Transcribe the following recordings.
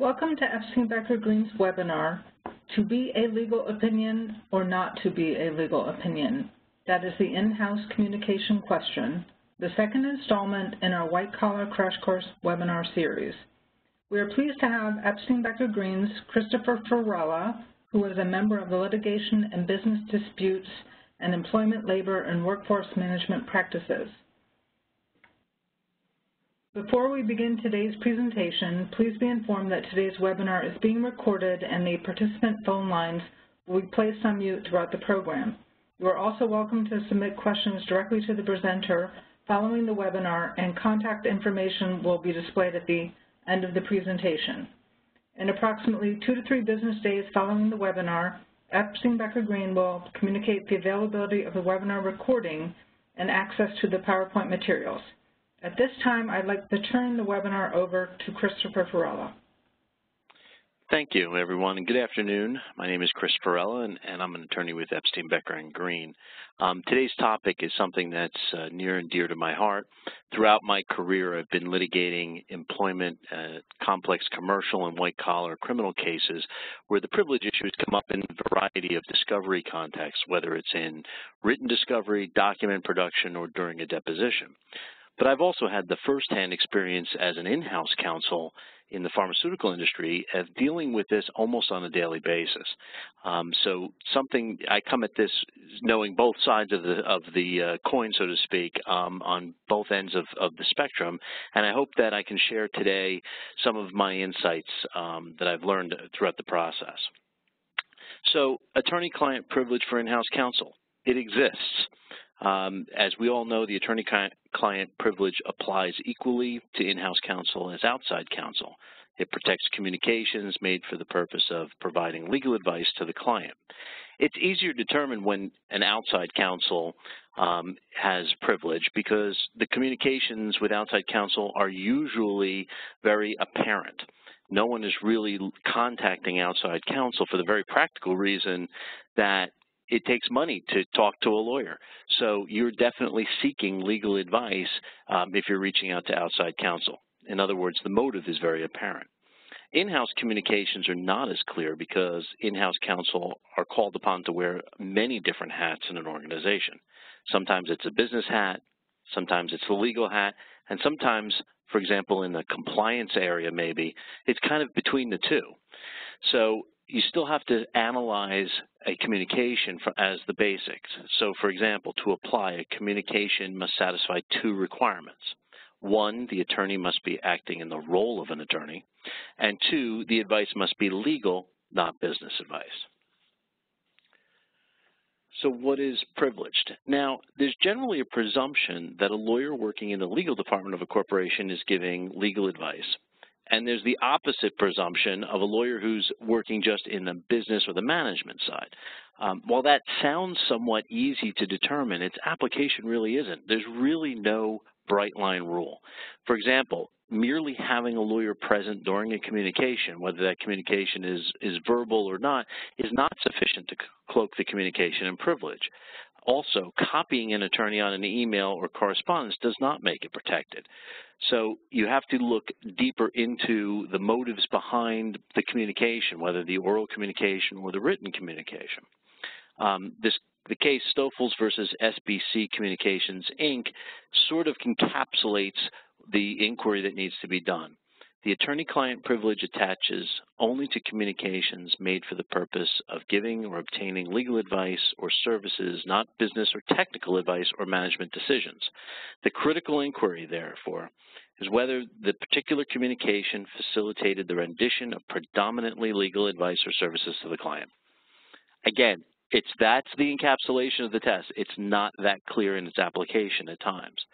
Welcome to Epstein Becker Green's webinar, To Be a Legal Opinion or Not to Be a Legal Opinion. That is the in-house communication question, the second installment in our White Collar Crash Course webinar series. We are pleased to have Epstein Becker Green's Christopher Farella, who is a member of the Litigation and Business Disputes and Employment, Labor, and Workforce Management Practices. Before we begin today's presentation, please be informed that today's webinar is being recorded and the participant phone lines will be placed on mute throughout the program. You are also welcome to submit questions directly to the presenter following the webinar, and contact information will be displayed at the end of the presentation. In approximately 2 to 3 business days following the webinar, Epstein Becker Green will communicate the availability of the webinar recording and access to the PowerPoint materials. At this time, I'd like to turn the webinar over to Christopher Farella. Thank you, everyone, and good afternoon. My name is Chris Farella, and I'm an attorney with Epstein, Becker & Green. Today's topic is something that's near and dear to my heart. Throughout my career, I've been litigating employment, complex commercial and white-collar criminal cases where the privilege issues come up in a variety of discovery contexts, whether it's in written discovery, document production, or during a deposition. But I've also had the firsthand experience as an in-house counsel in the pharmaceutical industry of dealing with this almost on a daily basis. So I come at this knowing both sides of the coin, so to speak, on both ends of the spectrum, and I hope that I can share today some of my insights that I've learned throughout the process. So attorney-client privilege for in-house counsel, it exists. As we all know, the attorney-client privilege applies equally to in-house counsel as outside counsel. It protects communications made for the purpose of providing legal advice to the client. It's easier to determine when an outside counsel has privilege because the communications with outside counsel are usually very apparent. No one is really contacting outside counsel for the very practical reason that it takes money to talk to a lawyer. So you're definitely seeking legal advice if you're reaching out to outside counsel. In other words, the motive is very apparent. In-house communications are not as clear because in-house counsel are called upon to wear many different hats in an organization. Sometimes it's a business hat, sometimes it's the legal hat, and sometimes, for example, in the compliance area maybe, it's kind of between the two. So you still have to analyze a communication as the basics. So, for example, to apply, a communication must satisfy 2 requirements. 1, the attorney must be acting in the role of an attorney, and 2, the advice must be legal, not business advice. So what is privileged? Now, there's generally a presumption that a lawyer working in the legal department of a corporation is giving legal advice. And there's the opposite presumption of a lawyer who's working just in the business or the management side. While that sounds somewhat easy to determine, its application really isn't. There's really no bright line rule. For example, merely having a lawyer present during a communication, whether that communication is verbal or not, is not sufficient to cloak the communication in privilege. Also, copying an attorney on an email or correspondence does not make it protected. So you have to look deeper into the motives behind the communication, whether the oral communication or the written communication. The case Stoffels versus SBC Communications, Inc. sort of encapsulates the inquiry that needs to be done. The attorney-client privilege attaches only to communications made for the purpose of giving or obtaining legal advice or services, not business or technical advice or management decisions. The critical inquiry, therefore, is whether the particular communication facilitated the rendition of predominantly legal advice or services to the client. Again, that's the encapsulation of the test. It's not that clear in its application at times.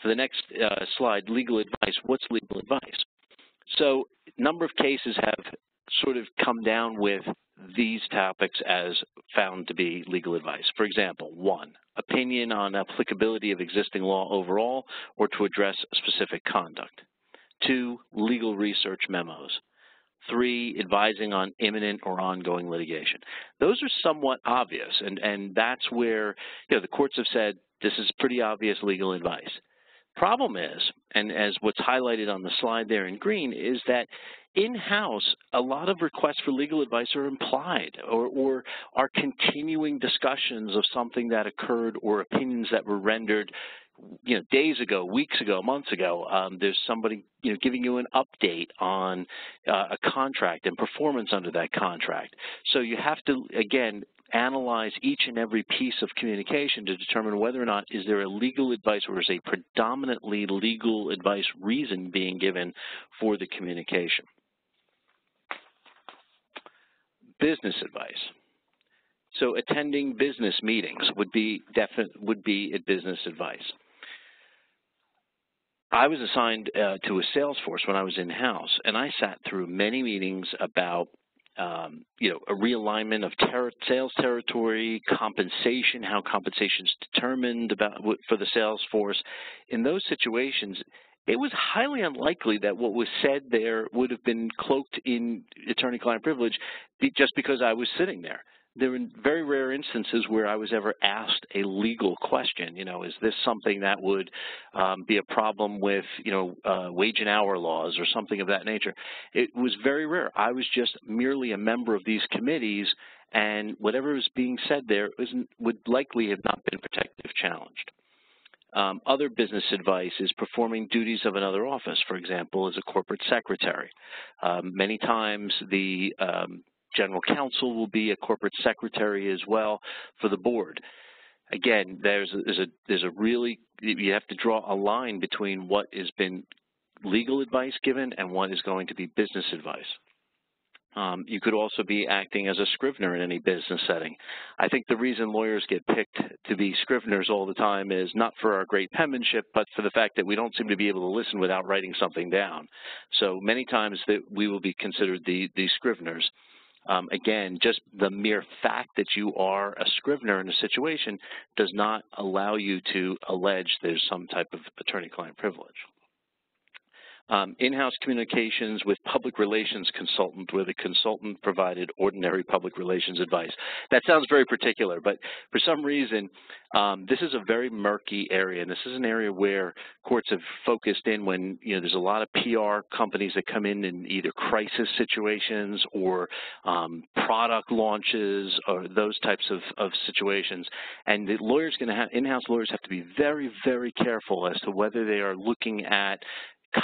For the next slide, legal advice. What's legal advice? So a number of cases have sort of come down with these topics as found to be legal advice. For example, 1, opinion on applicability of existing law overall or to address specific conduct. 2, legal research memos. 3, advising on imminent or ongoing litigation. Those are somewhat obvious, and that's where the courts have said this is pretty obvious legal advice. Problem is, and as what's highlighted on the slide there in green, is that in-house, a lot of requests for legal advice are implied or are continuing discussions of something that occurred or opinions that were rendered days ago, weeks ago, months ago. There's somebody, giving you an update on a contract and performance under that contract. So you have to, again, analyze each and every piece of communication to determine whether or not is there a legal advice or is a predominantly legal advice reason being given for the communication. Business advice. So attending business meetings would be a business advice. I was assigned to a sales force when I was in-house, and I sat through many meetings about a realignment of sales territory, compensation, how compensation is determined for the sales force. In those situations, it was highly unlikely that what was said there would have been cloaked in attorney-client privilege just because I was sitting there. There were very rare instances where I was ever asked a legal question. Is this something that would be a problem with, wage and hour laws or something of that nature? It was very rare. I was just merely a member of these committees, and whatever was being said there would likely have not been protective challenged. Other business advice is performing duties of another office, for example, as a corporate secretary. Many times the general counsel will be a corporate secretary as well for the board. Again, there's a really, you have to draw a line between what has been legal advice given and what is going to be business advice. You could also be acting as a scrivener in any business setting. I think the reason lawyers get picked to be scriveners all the time is not for our great penmanship, but for the fact that we don't seem to be able to listen without writing something down. So many times that we will be considered the scriveners. Again, just the mere fact that you are a scrivener in a situation does not allow you to allege there's some type of attorney-client privilege. In-house communications with public relations consultant where the consultant provided ordinary public relations advice. That sounds very particular, but for some reason, this is a very murky area, and this is an area where courts have focused in when there's a lot of PR companies that come in either crisis situations or product launches or those types of situations. And the lawyers in-house lawyers have to be very, very careful as to whether they are looking at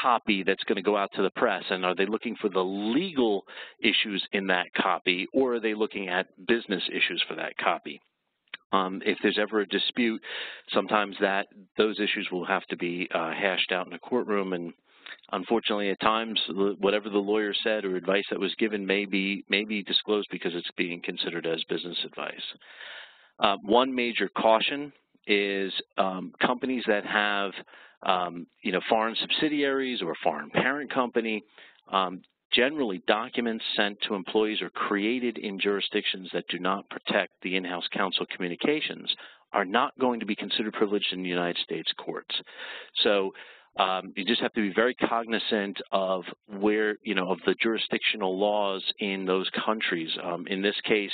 copy that's going to go out to the press, and are they looking for the legal issues in that copy, or are they looking at business issues for that copy? If there's ever a dispute, sometimes those issues will have to be hashed out in a courtroom, and unfortunately at times whatever the lawyer said or advice that was given may be disclosed because it's being considered as business advice. One major caution is companies that have foreign subsidiaries or a foreign parent company, generally documents sent to employees are created in jurisdictions that do not protect the in-house counsel communications are not going to be considered privileged in the United States courts. So you just have to be very cognizant of where, of the jurisdictional laws in those countries. In this case,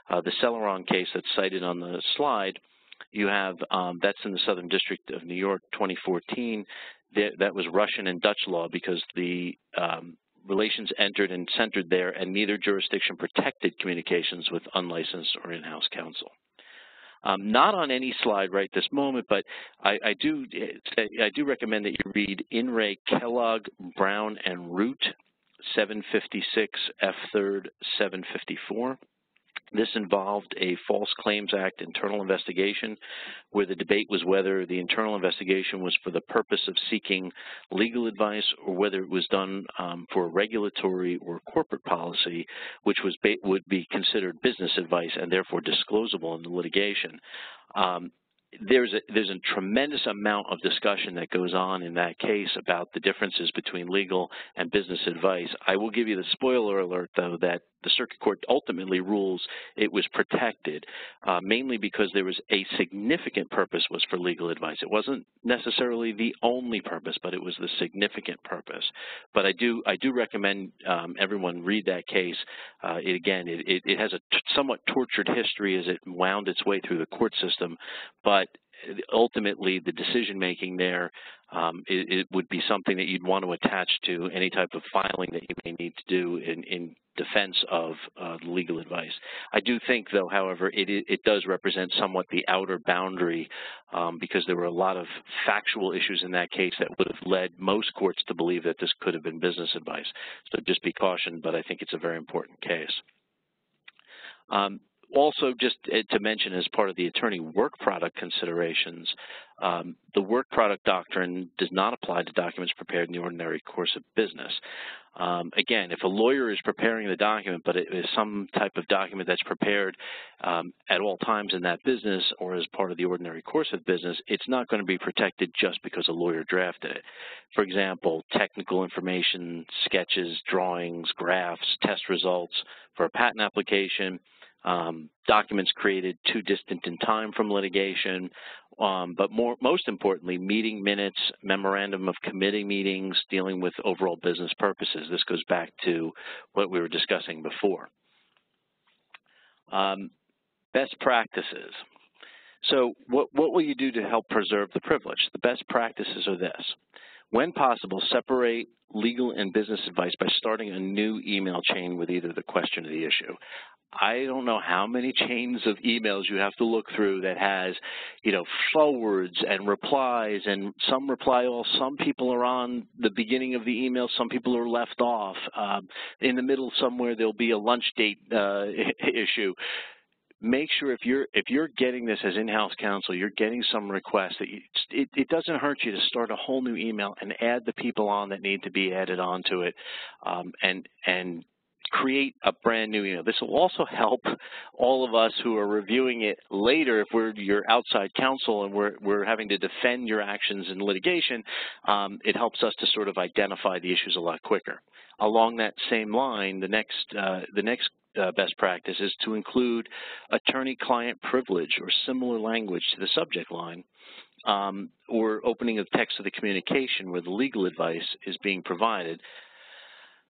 the Celeron case that's cited on the slide, you have, that's in the Southern District of New York, 2014. That was Russian and Dutch law because the relations entered and centered there, and neither jurisdiction protected communications with unlicensed or in-house counsel. Not on any slide right this moment, but I do recommend that you read In Re Kellogg, Brown, and Root, 756 F. 3rd, 754. This involved a False Claims Act internal investigation where the debate was whether the internal investigation was for the purpose of seeking legal advice or whether it was done for regulatory or corporate policy, which would be considered business advice and therefore disclosable in the litigation. There's a tremendous amount of discussion that goes on in that case about the differences between legal and business advice. I will give you the spoiler alert, though, that the circuit court ultimately rules it was protected, mainly because there was a significant purpose was for legal advice. It wasn't necessarily the only purpose, but it was the significant purpose. But I do recommend everyone read that case. It has a somewhat tortured history as it wound its way through the court system, but ultimately the decision-making there, it would be something that you'd want to attach to any type of filing that you may need to do in defense of legal advice. I do think, though, however, it does represent somewhat the outer boundary because there were a lot of factual issues in that case that would have led most courts to believe that this could have been business advice. So just be cautioned, but I think it's a very important case. Also, just to mention as part of the attorney work product considerations, the work product doctrine does not apply to documents prepared in the ordinary course of business. Again, if a lawyer is preparing the document, but it is some type of document that's prepared at all times in that business or as part of the ordinary course of business, it's not going to be protected just because a lawyer drafted it. For example, technical information, sketches, drawings, graphs, test results for a patent application, documents created too distant in time from litigation, but most importantly, meeting minutes, memorandum of committee meetings dealing with overall business purposes. This goes back to what we were discussing before. Best practices. So what will you do to help preserve the privilege? The best practices are this. When possible, separate legal and business advice by starting a new email chain with either the question or the issue. I don't know how many chains of emails you have to look through that has, forwards and replies, and some reply all. Some people are on the beginning of the email. Some people are left off. In the middle somewhere, there'll be a lunch date issue. Make sure if you're getting this as in-house counsel, you're getting some requests that it doesn't hurt you to start a whole new email and add the people on that need to be added onto it, and create a brand new email. This will also help all of us who are reviewing it later. If we're your outside counsel and we're having to defend your actions in litigation, it helps us to sort of identify the issues a lot quicker. Along that same line, the next best practice is to include attorney-client privilege or similar language to the subject line, or opening of text of the communication where the legal advice is being provided.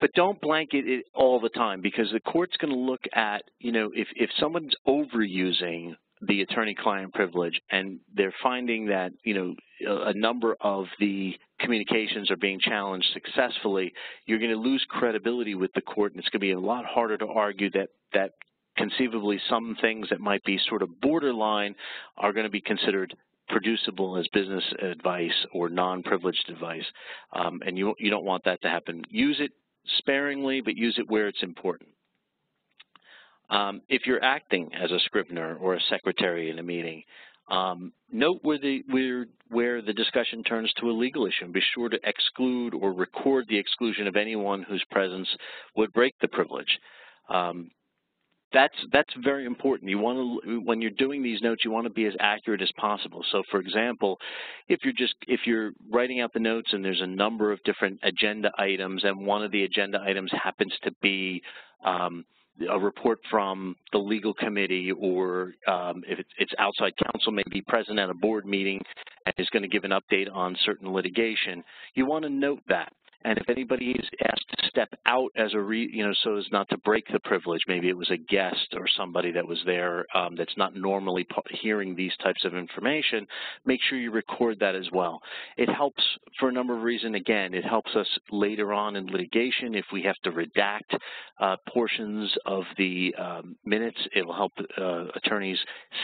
But don't blanket it all the time, because the court's going to look at, if someone's overusing the attorney-client privilege and they're finding that, a number of the communications are being challenged successfully, you're going to lose credibility with the court, and it's going to be a lot harder to argue that conceivably some things that might be sort of borderline are going to be considered producible as business advice or non-privileged advice, and you don't want that to happen. Use it sparingly, but use it where it's important. If you're acting as a scrivener or a secretary in a meeting, note where the discussion turns to a legal issue, and be sure to exclude or record the exclusion of anyone whose presence would break the privilege. That's very important. You want to, when you're doing these notes, you want to be as accurate as possible. So, for example, if you're writing out the notes and there's a number of different agenda items, and one of the agenda items happens to be a report from the legal committee, or if it's outside counsel, may be present at a board meeting and is going to give an update on certain litigation, you want to note that. And if anybody is asked to step out as so as not to break the privilege, maybe it was a guest or somebody that was there that's not normally hearing these types of information, make sure you record that as well. It helps for a number of reasons. Again, it helps us later on in litigation if we have to redact portions of the minutes. It will help attorneys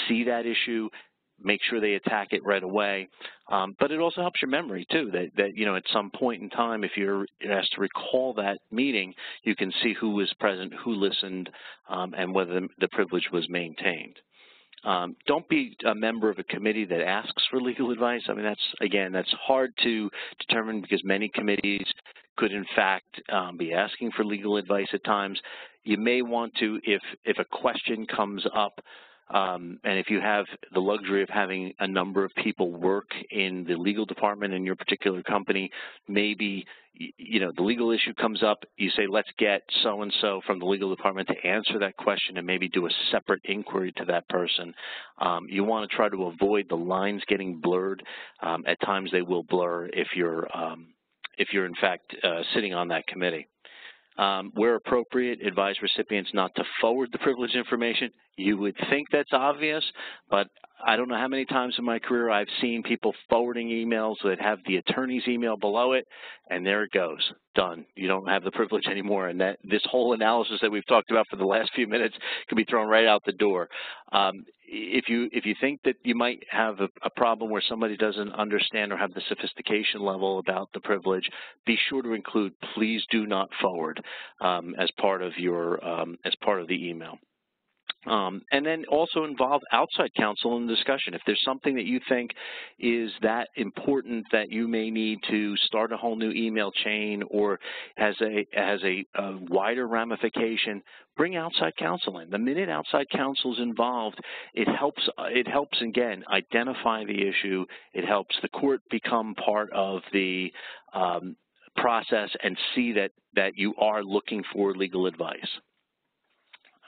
see that issue, make sure they attack it right away. But it also helps your memory, too, that at some point in time, if you're asked to recall that meeting, you can see who was present, who listened, and whether the privilege was maintained. Don't be a member of a committee that asks for legal advice. I mean, that's hard to determine, because many committees could, in fact, be asking for legal advice at times. You may want to, if a question comes up, and if you have the luxury of having a number of people work in the legal department in your particular company, maybe, the legal issue comes up, you say, let's get so-and-so from the legal department to answer that question and maybe do a separate inquiry to that person. You want to try to avoid the lines getting blurred. At times they will blur if you're in fact sitting on that committee. Where appropriate, advise recipients not to forward the privileged information. You would think that's obvious, but I don't know how many times in my career I've seen people forwarding emails that have the attorney's email below it, and there it goes, done. You don't have the privilege anymore, and that this whole analysis that we've talked about for the last few minutes can be thrown right out the door. If you think that you might have a problem where somebody doesn't understand or have the sophistication level about the privilege, be sure to include "please do not forward" as part of your the email. And then also involve outside counsel in the discussion. If there's something that you think is that important that you may need to start a whole new email chain or has a wider ramification, bring outside counsel in. The minute outside counsel is involved, it helps again identify the issue. It helps the court become part of the process and see that you are looking for legal advice.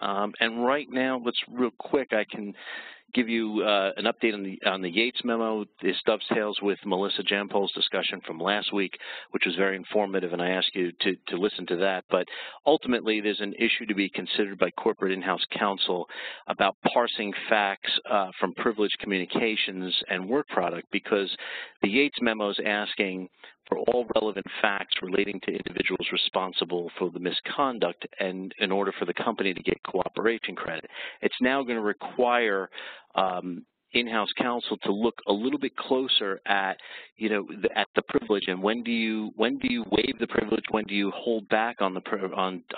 And right now, let's real quick, I can give you an update on the Yates memo. This dovetails with Melissa Jampol's discussion from last week, which was very informative, and I ask you to listen to that. But ultimately, there's an issue to be considered by corporate in-house counsel about parsing facts from privileged communications and work product, because the Yates memo is asking for all relevant facts relating to individuals responsible for the misconduct and in order for the company to get cooperation credit. It's now going to require in-house counsel to look a little bit closer at, at the privilege, and when do you waive the privilege, when do you hold back on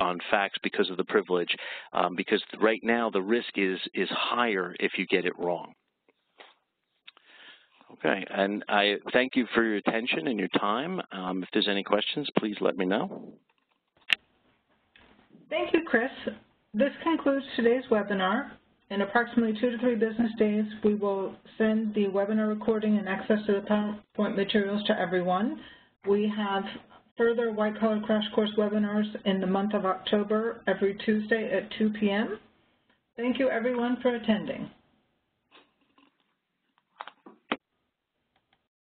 on facts because of the privilege, because right now the risk is higher if you get it wrong. Okay, and I thank you for your attention and your time. If there's any questions, please let me know. Thank you, Chris. This concludes today's webinar. In approximately 2 to 3 business days, we will send the webinar recording and access to the PowerPoint materials to everyone. We have further white-collar crash course webinars in the month of October every Tuesday at 2 p.m. Thank you, everyone, for attending.